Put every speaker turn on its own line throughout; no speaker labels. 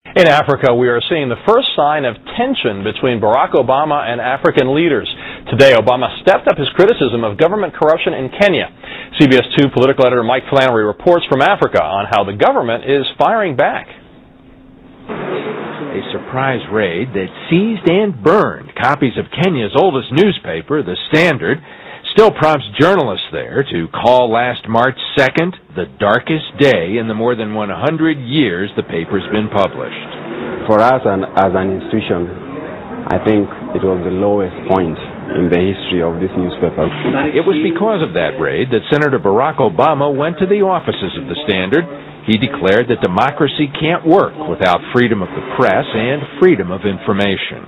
In Africa, we are seeing the first sign of tension between Barack Obama and African leaders. Today, Obama stepped up his criticism of government corruption in Kenya. CBS 2 political editor Mike Flannery reports from Africa on how the government is firing back.
A surprise raid that seized and burned copies of Kenya's oldest newspaper, The Standard, still prompts journalists there to call last March 2nd the darkest day in the more than 100 years the paper's been published.
For us as an institution, I think it was the lowest point in the history of this newspaper.
It was because of that raid that Senator Barack Obama went to the offices of The Standard. He declared that democracy can't work without freedom of the press and freedom of information.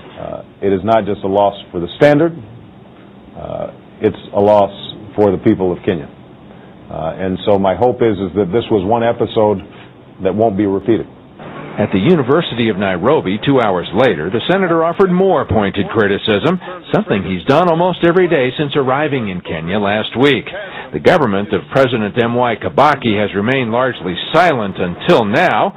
It is not just a loss for The Standard. It's a loss for the people of Kenya. And so my hope is that this was one episode that won't be repeated.
At the University of Nairobi, 2 hours later, the senator offered more pointed criticism, something he's done almost every day since arriving in Kenya last week. The government of President M.Y. Kibaki has remained largely silent until now,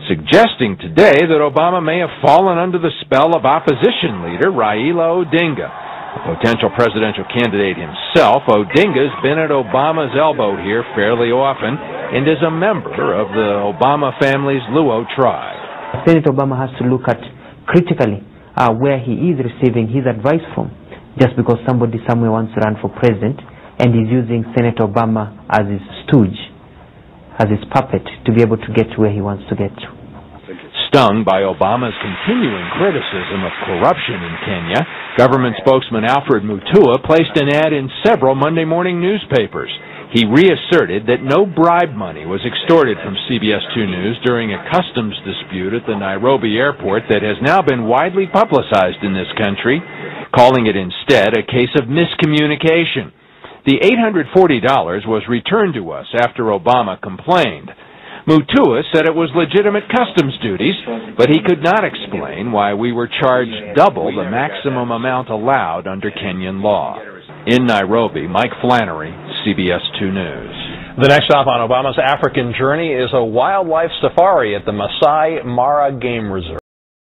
suggesting today that Obama may have fallen under the spell of opposition leader Raila Odinga. A potential presidential candidate himself, Odinga's been at Obama's elbow here fairly often and is a member of the Obama family's Luo tribe.
Senator Obama has to look at critically where he is receiving his advice from. Just because somebody somewhere wants to run for president and is using Senator Obama as his stooge, as his puppet, to be able to get to where he wants to get to.
Stung by Obama's continuing criticism of corruption in Kenya, government spokesman Alfred Mutua placed an ad in several Monday morning newspapers. He reasserted that no bribe money was extorted from CBS 2 News during a customs dispute at the Nairobi airport that has now been widely publicized in this country, calling it instead a case of miscommunication. The $840 was returned to us after Obama complained. Mutua said it was legitimate customs duties, but he could not explain why we were charged double the maximum amount allowed under Kenyan law. In Nairobi, Mike Flannery, CBS 2 News.
The next stop on Obama's African journey is a wildlife safari at the Masai Mara Game Reserve.